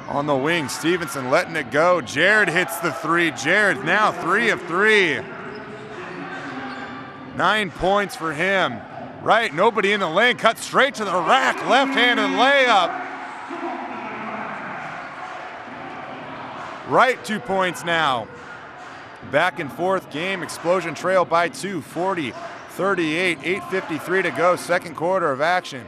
On the wing, Stevenson letting it go. Jared hits the three. Jared now 3 of 3. 9 points for him. Right, nobody in the lane, cut straight to the rack, left-handed layup. Right, 2 points now. Back and forth game, Explosion trail by 2, 40-38, 8:53 to go, second quarter of action.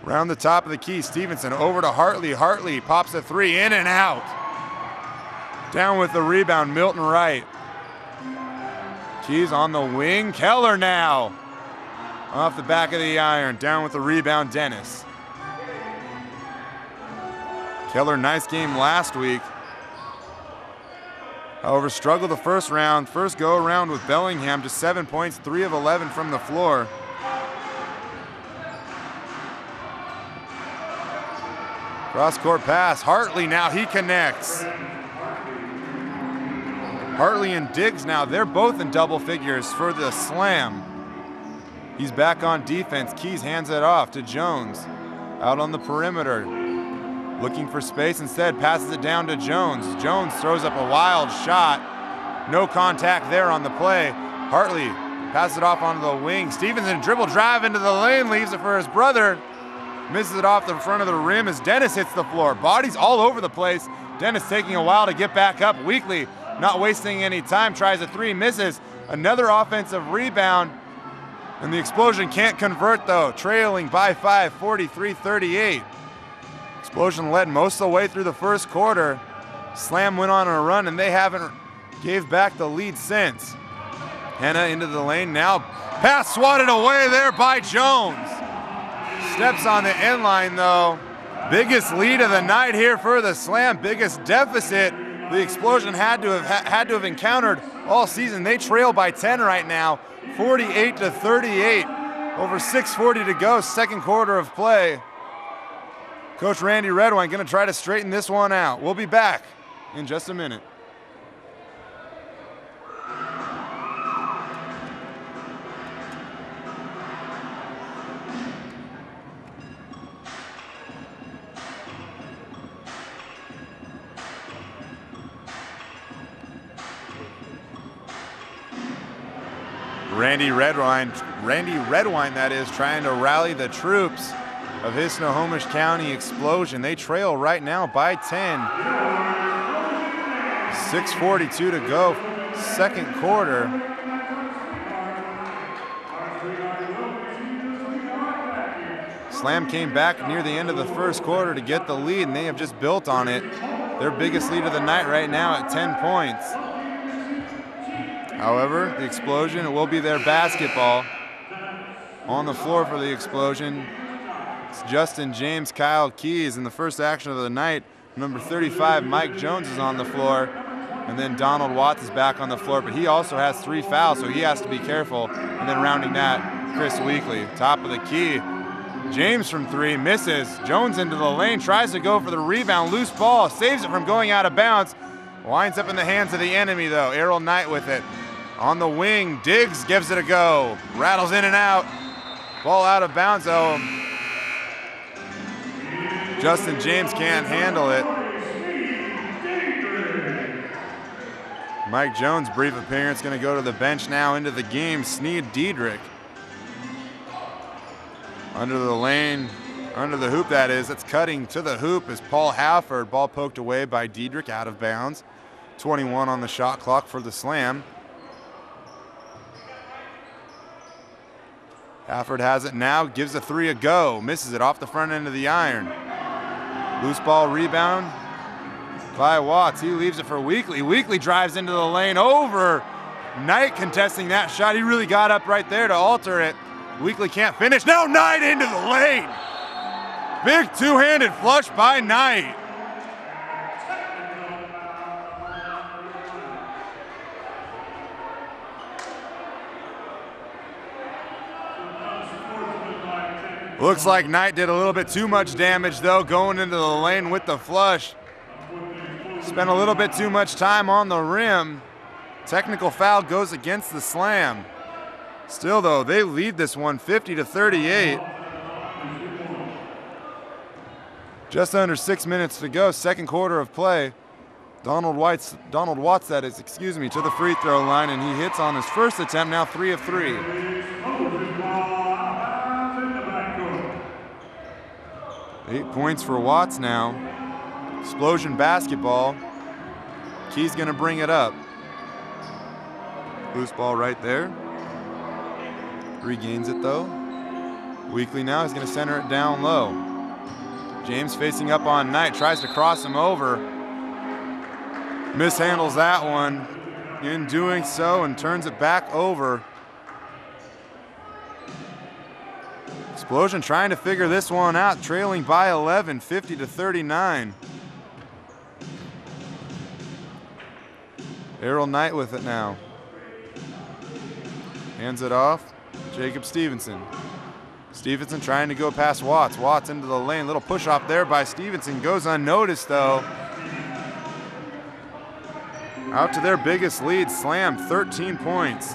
Round the top of the key, Stevenson over to Hartley. Hartley pops a three, in and out. Down with the rebound, Milton Wright. Keys on the wing, Keller now. Off the back of the iron, down with the rebound, Dennis. Keller, nice game last week. However, struggled the first round. First go around with Bellingham, just 7 points, 3 of 11 from the floor. Cross-court pass, Hartley now, he connects. Hartley and Diggs now, they're both in double figures for the slam. He's back on defense. Keys hands it off to Jones. Out on the perimeter. Looking for space instead, passes it down to Jones. Jones throws up a wild shot. No contact there on the play. Hartley passes it off onto the wing. Stevenson dribble drive into the lane, leaves it for his brother. Misses it off the front of the rim as Dennis hits the floor. Bodies all over the place. Dennis taking a while to get back up. Weekly not wasting any time, tries a three, misses. Another offensive rebound. And the Explosion can't convert though, trailing by 5, 43-38. Explosion led most of the way through the first quarter. Slam went on a run and they haven't gave back the lead since. Henna into the lane now. Pass swatted away there by Jones. Steps on the end line though. Biggest lead of the night here for the Slam. Biggest deficit the Explosion had to have encountered all season. They trail by 10 right now, 48-38. Over 6:40 to go, second quarter of play. Coach Randy Redwine going to try to straighten this one out. We'll be back in just a minute. Randy Redwine, that is, trying to rally the troops of his Snohomish County Explosion. They trail right now by 10. 6:42 to go, second quarter. Slam came back near the end of the first quarter to get the lead, and they have just built on it. Their biggest lead of the night right now at 10 points. However, the Explosion, it will be their basketball. On the floor for the Explosion, it's Justin James, Kyle Keys in the first action of the night. Number 35, Mike Jones is on the floor. And then Donald Watts is back on the floor, but he also has 3 fouls, so he has to be careful. And then rounding that, Chris Weekly. Top of the key, James from 3, misses. Jones into the lane, tries to go for the rebound, loose ball, saves it from going out of bounds. Winds up in the hands of the enemy though, Errol Knight with it. On the wing, Diggs gives it a go. Rattles in and out. Ball out of bounds though. Justin James can't handle it. Mike Jones, brief appearance, gonna go to the bench now into the game. Sneed Diedrich. Under the lane, under the hoop that is. That's cutting to the hoop is Paul Halford. Ball poked away by Diedrich, out of bounds. 21 on the shot clock for the Slam. Halford has it now, gives a three a go, misses it off the front end of the iron. Loose ball rebound by Watts. He leaves it for Weekly. Weekly drives into the lane over. Knight contesting that shot. He really got up right there to alter it. Weekly can't finish. Now Knight into the lane. Big two-handed flush by Knight. Looks like Knight did a little bit too much damage though, going into the lane with the flush. Spent a little bit too much time on the rim. Technical foul goes against the Slam. Still though, they lead this one 50-38. Just under 6 minutes to go, second quarter of play. Donald Watts, to the free throw line, and he hits on his first attempt, now 3 of 3. Eight points for Watts now. Explosion basketball. Key's gonna bring it up. Loose ball right there. Regains it though. Weekly now is gonna center it down low. James facing up on Knight, tries to cross him over. Mishandles that one in doing so and turns it back over. Explosion trying to figure this one out, trailing by 11, 50-39. Errol Knight with it now. Hands it off, Jacob Stevenson. Stevenson trying to go past Watts. Watts into the lane, little push off there by Stevenson, goes unnoticed though. Out to their biggest lead, Slam, 13 points.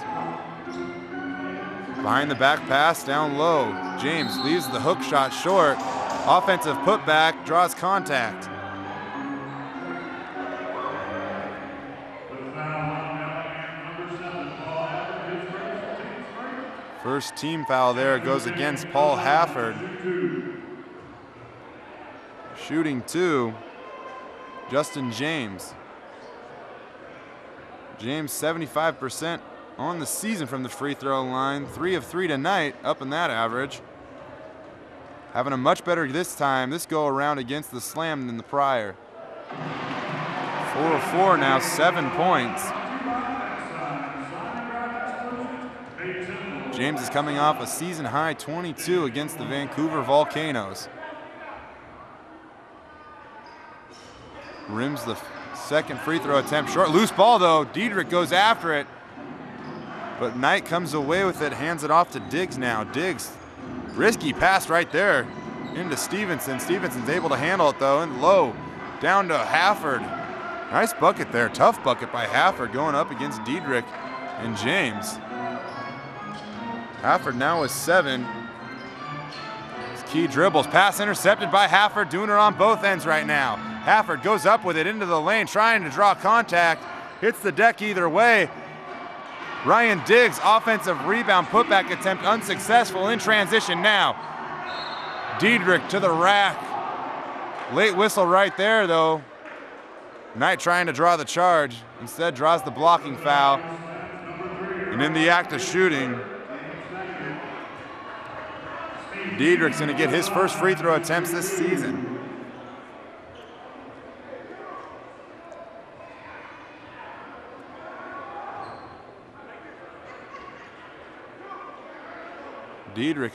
Behind the back pass, down low. James leaves the hook shot short. Offensive putback, draws contact. First team foul there goes against Paul Hafford. Shooting 2, Justin James. James 75% on the season from the free throw line. 3 of 3 tonight, up in that average. Having a much better this go around against the Slam than the prior. 4 of 4 now, 7 points. James is coming off a season high 22 against the Vancouver Volcanoes. Rims the second free throw attempt short. Loose ball though, Diedrich goes after it. But Knight comes away with it, hands it off to Diggs now. Diggs, risky pass right there into Stevenson. Stevenson's able to handle it though, and low, down to Hafford. Nice bucket there, tough bucket by Hafford going up against Diedrich and James. Hafford now with 7. Key dribbles, pass intercepted by Hafford, doing it on both ends right now. Hafford goes up with it into the lane, trying to draw contact, hits the deck either way. Ryan Diggs, offensive rebound, putback attempt unsuccessful in transition now. Diedrich to the rack. Late whistle right there though. Knight trying to draw the charge, instead draws the blocking foul. And in the act of shooting, Diedrich's gonna get his first free throw attempts this season. Diedrich